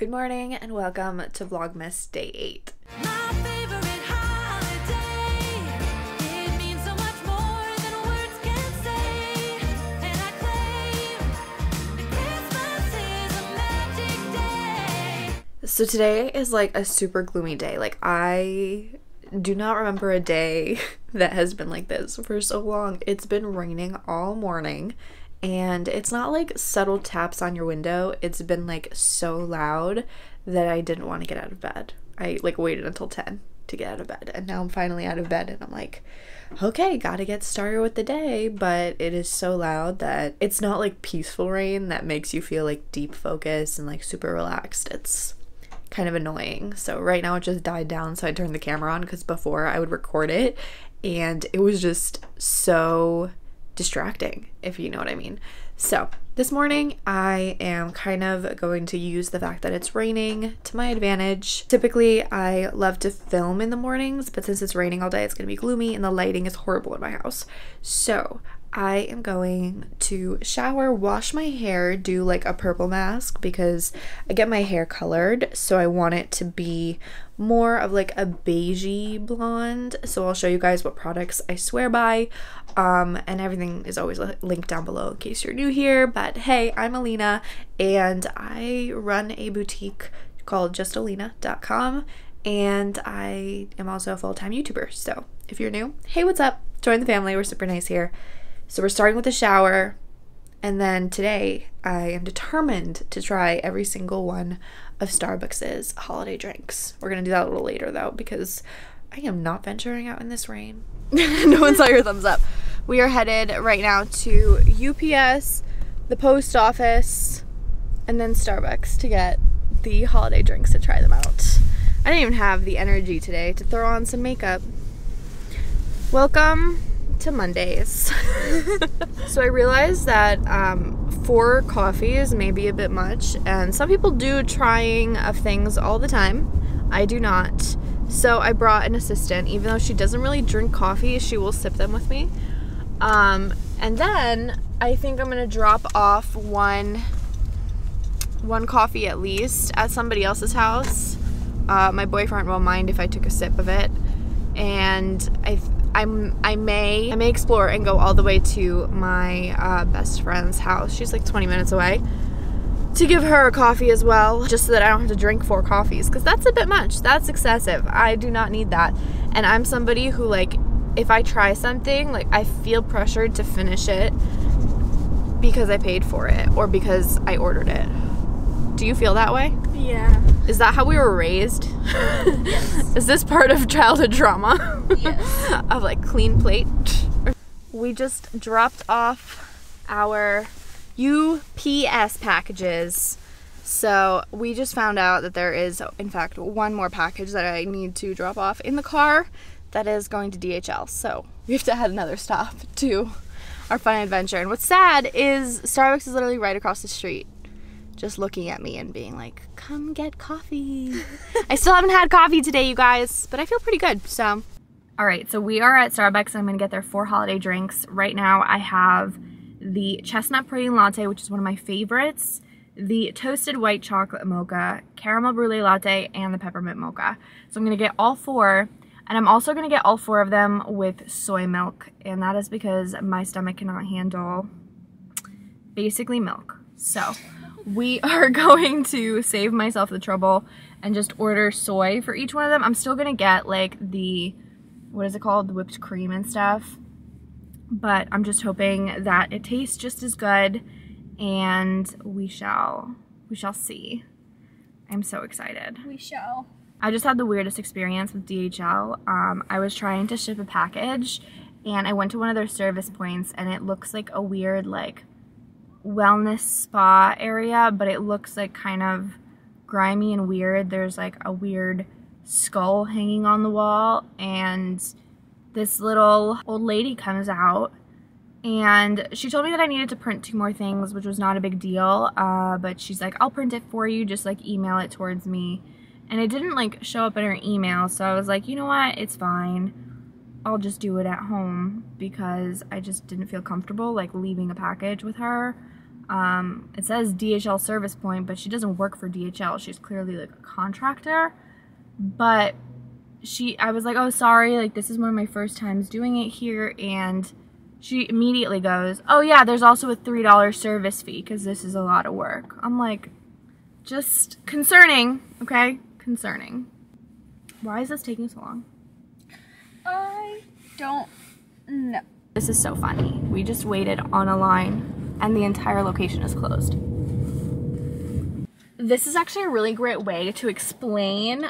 Good morning and welcome to Vlogmas Day 8. My favorite holiday. It means so much more than words can say. And I claim that Christmas is a magic day. So today is like a super gloomy day. Like, I do not remember a day that has been like this for so long. It's been raining all morning. And it's not like subtle taps on your window. It's been like so loud that I didn't want to get out of bed. I like waited until 10 to get out of bed. And now I'm finally out of bed and I'm like, okay, gotta get started with the day. But it is so loud that it's not like peaceful rain that makes you feel like deep focus and like super relaxed. It's kind of annoying. So right now it just died down, so I turned the camera on because before I would record it and it was just so distracting, if you know what I mean. So this morning I am kind of going to use the fact that it's raining to my advantage. Typically I love to film in the mornings, but since it's raining all day it's gonna be gloomy and the lighting is horrible in my house. So I am going to shower, wash my hair, do like a purple mask because I get my hair colored, so I want it to be more of like a beigey blonde. So I'll show you guys what products I swear by, and everything is always linked down below in case you're new here. But hey, I'm Alina and I run a boutique called iamjustolena.com, and I am also a full-time YouTuber. So if you're new, hey, what's up? Join the family, we're super nice here. So we're starting with the shower, and then today I am determined to try every single one of Starbucks's holiday drinks. We're gonna do that a little later though because I am not venturing out in this rain. No one saw your thumbs up. We are headed right now to UPS, the post office, and then Starbucks to get the holiday drinks to try them out. I didn't even have the energy today to throw on some makeup. Welcome to Mondays. So I realized that 4 coffees may be a bit much, and some people do trying of things all the time. I do not. So I brought an assistant. Even though she doesn't really drink coffee, she will sip them with me. And then I think I'm gonna drop off one coffee at least at somebody else's house. My boyfriend won't mind if I took a sip of it, and I may explore and go all the way to my best friend's house. She's like 20 minutes away, to give her a coffee as well, just so that I don't have to drink 4 coffees, because that's a bit much. That's excessive. I do not need that. And I'm somebody who, like, if I try something, like, I feel pressured to finish it because I paid for it or because I ordered it. Do you feel that way? Yeah. Is that how we were raised? Yes. Is this part of childhood trauma? Yes. Of like clean plate? We just dropped off our UPS packages. So we just found out that there is, in fact, one more package that I need to drop off in the car that is going to DHL. So we have to add another stop to our fun adventure. And what's sad is Starbucks is literally right across the street, just looking at me and being like, come get coffee. I still haven't had coffee today, you guys, but I feel pretty good, so. All right, so we are at Starbucks. I'm gonna get their 4 holiday drinks. Right now I have the chestnut praline latte, which is one of my favorites, the toasted white chocolate mocha, caramel brulee latte, and the peppermint mocha. So I'm gonna get all 4, and I'm also gonna get all 4 of them with soy milk, and that is because my stomach cannot handle basically milk. So we are going to save myself the trouble and just order soy for each one of them. I'm still gonna get like the, what is it called, the whipped cream and stuff, but I'm just hoping that it tastes just as good, and we shall see. I'm so excited. We shall. I just had the weirdest experience with DHL. I was trying to ship a package and I went to one of their service points, and it looks like a weird like wellness spa area, but it looks like kind of grimy and weird. There's like a weird skull hanging on the wall, and this little old lady comes out and she told me that I needed to print 2 more things, which was not a big deal, but she's like, I'll print it for you, just like email it towards me. And it didn't like show up in her email, so I was like, you know what, it's fine, I'll just do it at home, because I just didn't feel comfortable like leaving a package with her. It says DHL service point, but she doesn't work for DHL. She's clearly like a contractor. But I was like, oh, sorry, like this is one of my first times doing it here. And she immediately goes, oh yeah, there's also a $3 service fee because this is a lot of work. I'm like, just concerning, okay? Concerning. Why is this taking so long? I don't know. This is so funny. We just waited on a line and the entire location is closed. This is actually a really great way to explain,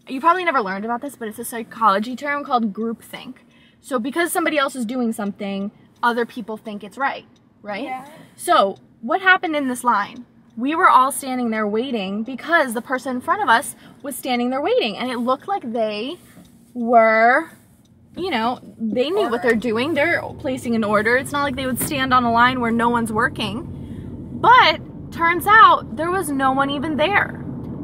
you probably never learned about this, but it's a psychology term called groupthink. So because somebody else is doing something, other people think it's right? Yeah. So what happened in this line? We were all standing there waiting because the person in front of us was standing there waiting, and it looked like they were, you know, they knew what they're doing. They're placing an order. It's not like they would stand on a line where no one's working. But turns out there was no one even there.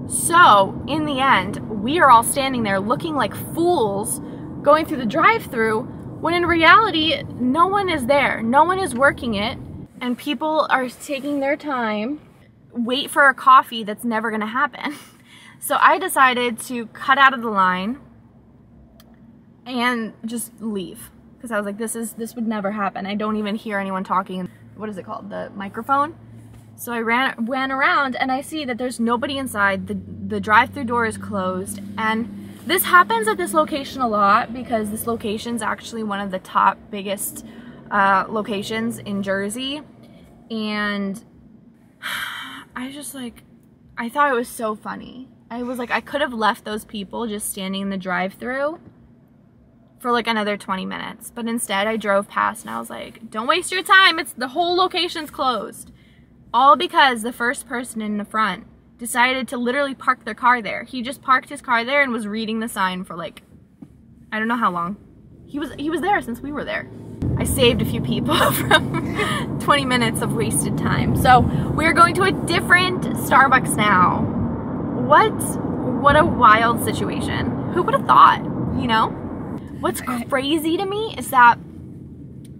So in the end, we are all standing there looking like fools going through the drive-thru when in reality, no one is there. No one is working it, and people are taking their time, wait for a coffee that's never gonna happen. So I decided to cut out of the line and just leave because I was like, this would never happen. I don't even hear anyone talking. What is it called? The microphone. So I ran around and I see that there's nobody inside. The drive-through door is closed, and this happens at this location a lot because this location's actually one of the top biggest locations in Jersey. And I just like, I thought it was so funny. I was like, I could have left those people just standing in the drive-thru for like another 20 minutes. But instead I drove past and I was like, don't waste your time. The whole location's closed. All because the first person in the front decided to literally park their car there. He just parked his car there and was reading the sign for like, I don't know how long. He was there since we were there. I saved a few people from 20 minutes of wasted time. So we're going to a different Starbucks now. What a wild situation. Who would have thought, you know? What's crazy to me is that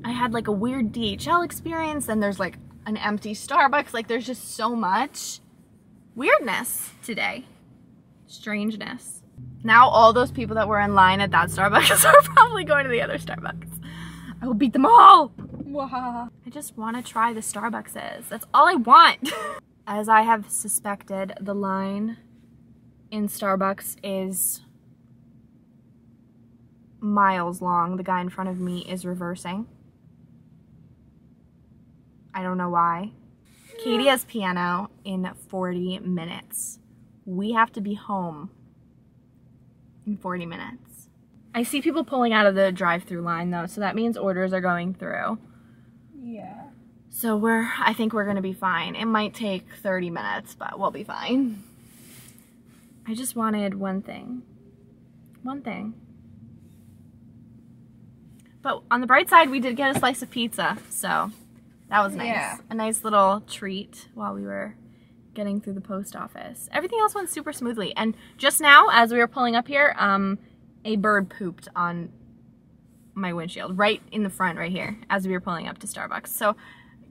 I had like a weird DHL experience, and there's like an empty Starbucks. Like there's just so much weirdness today. Strangeness. Now all those people that were in line at that Starbucks are probably going to the other Starbucks. I will beat them all. Wow. I just want to try the Starbucks. That's all I want. As I have suspected, the line in Starbucks is miles long. The guy in front of me is reversing. I don't know why. Katie has piano in 40 minutes. We have to be home in 40 minutes. I see people pulling out of the drive-thru line though, so that means orders are going through. Yeah. So I think we're gonna be fine. It might take 30 minutes, but we'll be fine. I just wanted one thing. One thing. But on the bright side, we did get a slice of pizza, so that was nice. Yeah. A nice little treat while we were getting through the post office. Everything else went super smoothly. And just now, as we were pulling up here, a bird pooped on my windshield, right in the front right here, as we were pulling up to Starbucks. So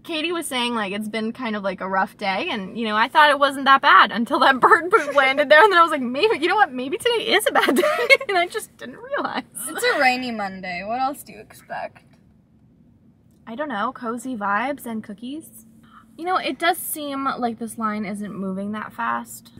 Katie was saying like it's been kind of like a rough day, and you know, I thought it wasn't that bad until that bird poop landed there, and then I was like, maybe, you know what, maybe today is a bad day, and I just didn't realize. It's a rainy Monday. What else do you expect? I don't know, cozy vibes and cookies. You know, it does seem like this line isn't moving that fast.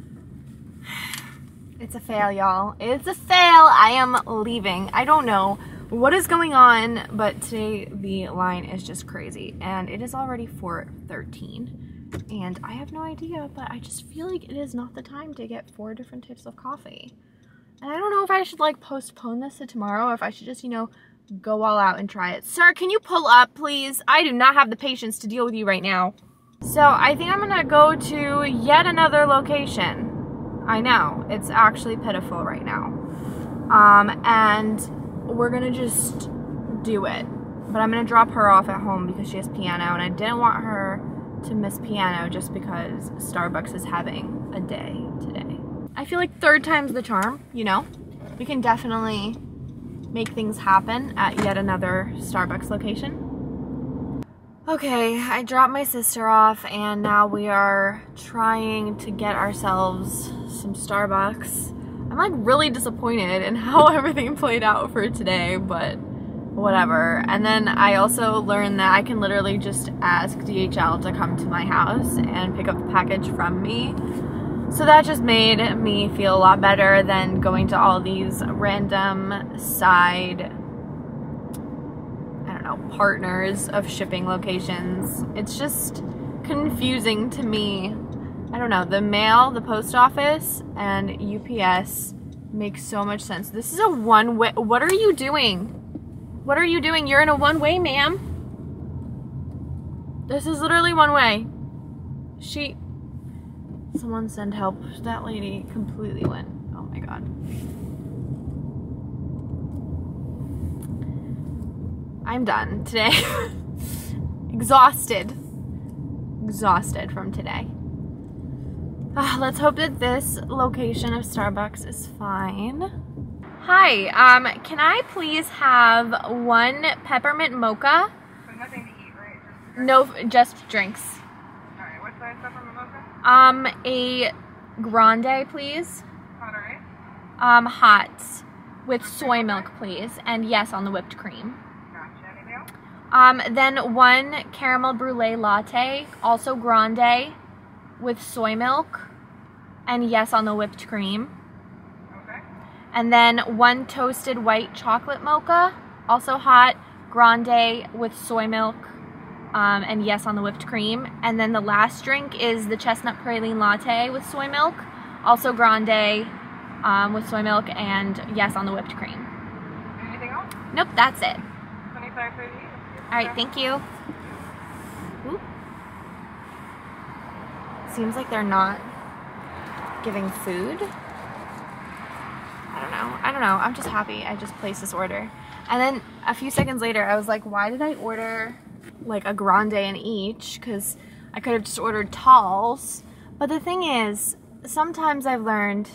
It's a fail, y'all. It's a fail. I am leaving. I don't know what is going on, but today the line is just crazy, and it is already 4:13, and I have no idea, but I just feel like it is not the time to get 4 different types of coffee. And I don't know if I should like postpone this to tomorrow, or if I should just, you know, go all out and try it. Sir, can you pull up, please? I do not have the patience to deal with you right now. So I think I'm gonna go to yet another location. I know, it's actually pitiful right now. And we're gonna just do it. But I'm gonna drop her off at home because she has piano, and I didn't want her to miss piano just because Starbucks is having a day today. I feel like third time's the charm, you know? We can definitely make things happen at yet another Starbucks location. Okay, I dropped my sister off and now we are trying to get ourselves some Starbucks. I'm like really disappointed in how everything played out for today, but whatever. And then I also learned that I can literally just ask DHL to come to my house and pick up the package from me. So that just made me feel a lot better than going to all these random side, I don't know, partners of shipping locations. It's just confusing to me. I don't know, the mail, the post office, and UPS makes so much sense. This is a one-way. What are you doing? What are you doing? You're in a one-way, ma'am. This is literally one way. Someone send help. That lady completely went. Oh my god. I'm done today. Exhausted from today. Let's hope that this location of Starbucks is fine. Hi, can I please have one peppermint mocha? But nothing to eat, right? No, just drinks. Alright, what size peppermint mocha? A grande, please. Hot, alright? Hot with soy milk, please, and yes on the whipped cream. Gotcha. Anything else? Then one caramel brulee latte, also grande, with soy milk, and yes on the whipped cream. Okay. And then one toasted white chocolate mocha, also hot, grande with soy milk, and yes on the whipped cream. And then the last drink is the chestnut praline latte with soy milk, also grande with soy milk, and yes on the whipped cream. Anything else? Nope, that's it. 25.30. Alright, thank you. Ooh. Seems like they're not giving food. I don't know. I'm just happy I just placed this order. And then a few seconds later, I was like, why did I order like a grande in each? Because I could have just ordered talls. But the thing is, sometimes I've learned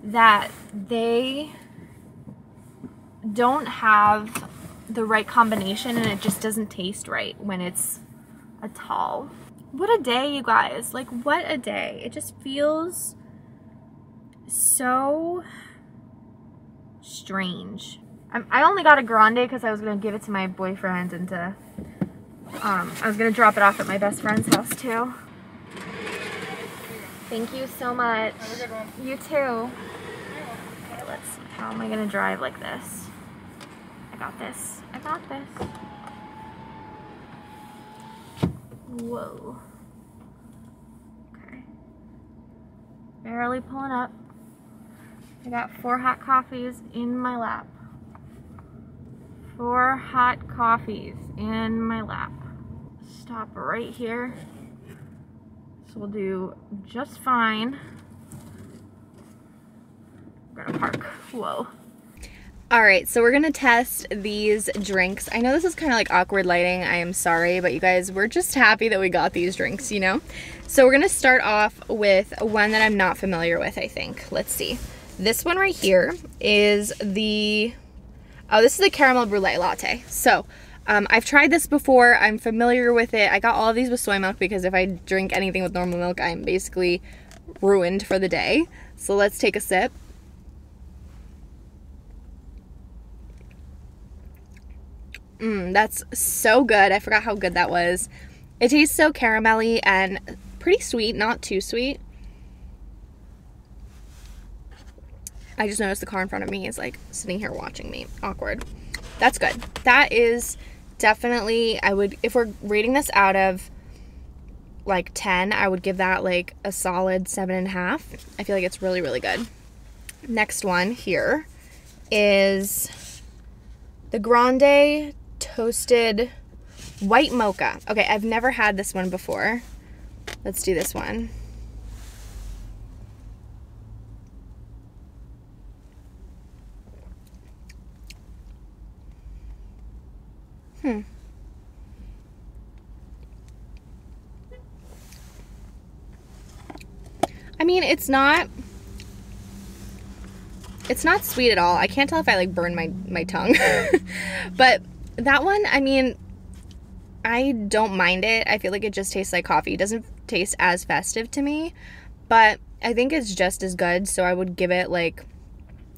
that they don't have the right combination and it just doesn't taste right when it's a tall. What a day, you guys. Like, what a day. It just feels so strange. I only got a grande because I was going to give it to my boyfriend and I was going to drop it off at my best friend's house too. Thank you so much. Have a good one. You too. Okay, let's see. How am I going to drive like this? I got this. I got this. Whoa. Okay. Barely pulling up. I got 4 hot coffees in my lap. 4 hot coffees in my lap. Stop right here. So we'll do just fine. We're gonna park. Whoa. Alright, so we're gonna test these drinks. I know this is kind of like awkward lighting, I am sorry, but you guys, we're just happy that we got these drinks, you know? So we're gonna start off with one that I'm not familiar with, I think. Let's see. This one right here is the, oh, this is the caramel brulee latte. So, I've tried this before, I'm familiar with it. I got all of these with soy milk because if I drink anything with normal milk, I'm basically ruined for the day. So let's take a sip. That's so good. I forgot how good that was. It tastes so caramelly and pretty sweet, not too sweet. I just noticed the car in front of me is like sitting here watching me. Awkward. That's good. That is definitely, I would, if we're rating this out of like 10, I would give that like a solid 7.5. I feel like it's really, really good. Next one here is the Grande Toasted White Mocha. Okay, I've never had this one before. Let's do this one. I mean, it's not sweet at all. I can't tell if I like burn my tongue. But that one, I mean, I don't mind it. I feel like it just tastes like coffee. It doesn't taste as festive to me, but I think it's just as good, so I would give it like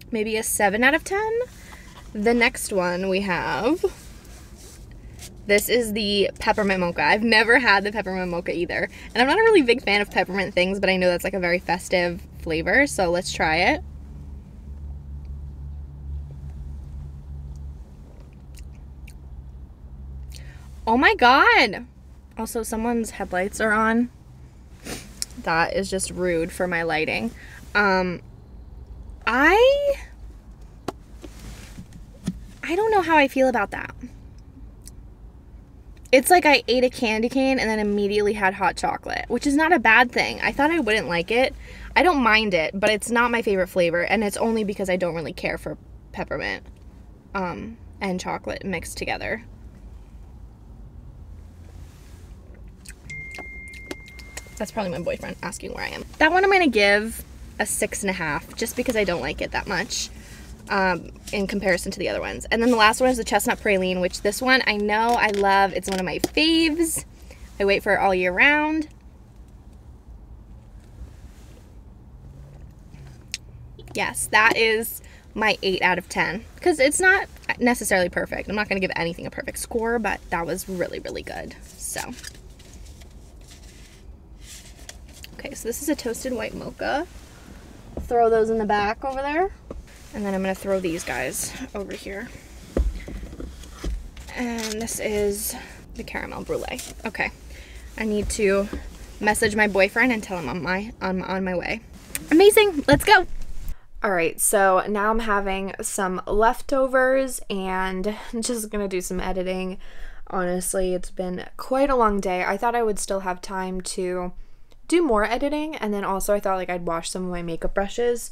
maybe a 7 out of 10. The next one we have, this is the peppermint mocha. I've never had the peppermint mocha either, and I'm not a really big fan of peppermint things, but I know that's like a very festive flavor, so let's try it. Oh my god! Also, someone's headlights are on. That is just rude for my lighting. I don't know how I feel about that. It's like I ate a candy cane and then immediately had hot chocolate, which is not a bad thing. I thought I wouldn't like it. I don't mind it, but it's not my favorite flavor, and it's only because I don't really care for peppermint and chocolate mixed together. That's probably my boyfriend asking where I am. That one I'm gonna give a 6.5, just because I don't like it that much in comparison to the other ones. And then the last one is the chestnut praline, which this one I know I love. It's one of my faves. I wait for it all year round. Yes, that is my 8 out of 10, because it's not necessarily perfect. I'm not gonna give anything a perfect score, but that was really, really good. So. Okay, so this is a toasted white mocha. Throw those in the back over there. And then I'm gonna throw these guys over here. And this is the caramel brulee. Okay, I need to message my boyfriend and tell him I'm on my way. Amazing, let's go. All right, so now I'm having some leftovers and I'm just gonna do some editing. Honestly, it's been quite a long day. I thought I would still have time to do more editing, and then also I thought like I'd wash some of my makeup brushes,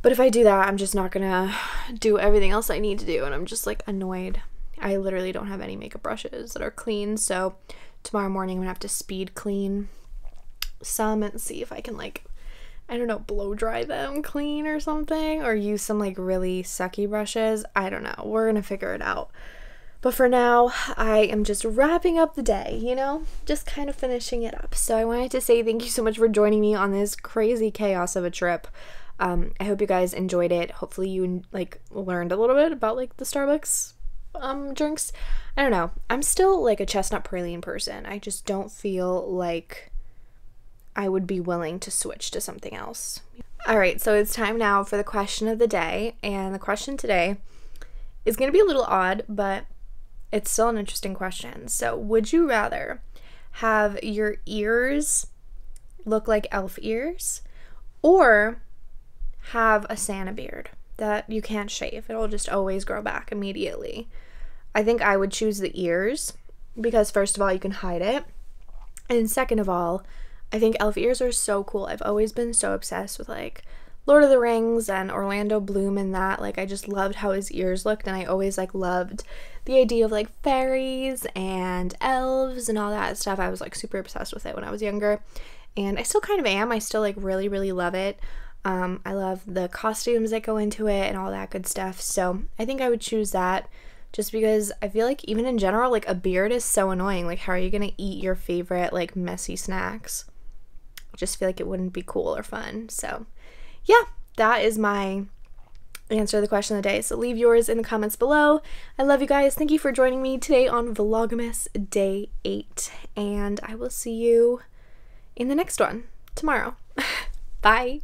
but if I do that, I'm just not gonna do everything else I need to do, and I'm just like annoyed. I literally don't have any makeup brushes that are clean, so tomorrow morning I'm gonna have to speed clean some and see if I can, like, I don't know, blow dry them clean or something, or use some like really sucky brushes. I don't know, we're gonna figure it out. But for now, I am just wrapping up the day, you know, just kind of finishing it up. So I wanted to say thank you so much for joining me on this crazy chaos of a trip. I hope you guys enjoyed it. Hopefully you like learned a little bit about like the Starbucks drinks. I don't know. I'm still like a chestnut praline person. I just don't feel like I would be willing to switch to something else. All right, so it's time now for the question of the day. And the question today is going to be a little odd, but it's still an interesting question. So, would you rather have your ears look like elf ears, or have a Santa beard that you can't shave? It'll just always grow back immediately. I think I would choose the ears because, first of all, you can hide it, and second of all, I think elf ears are so cool. I've always been so obsessed with like Lord of the Rings and Orlando Bloom and that. Like, I just loved how his ears looked, and I always like loved the idea of like fairies and elves and all that stuff. I was like super obsessed with it when I was younger, and I still kind of am. I still like really, really love it. I love the costumes that go into it and all that good stuff. So I think I would choose that, just because I feel like even in general, like a beard is so annoying. Like, how are you gonna eat your favorite like messy snacks? I just feel like it wouldn't be cool or fun. So yeah, that is my answer to the question of the day. So leave yours in the comments below. I love you guys. Thank you for joining me today on Vlogmas Day 8. And I will see you in the next one tomorrow. Bye.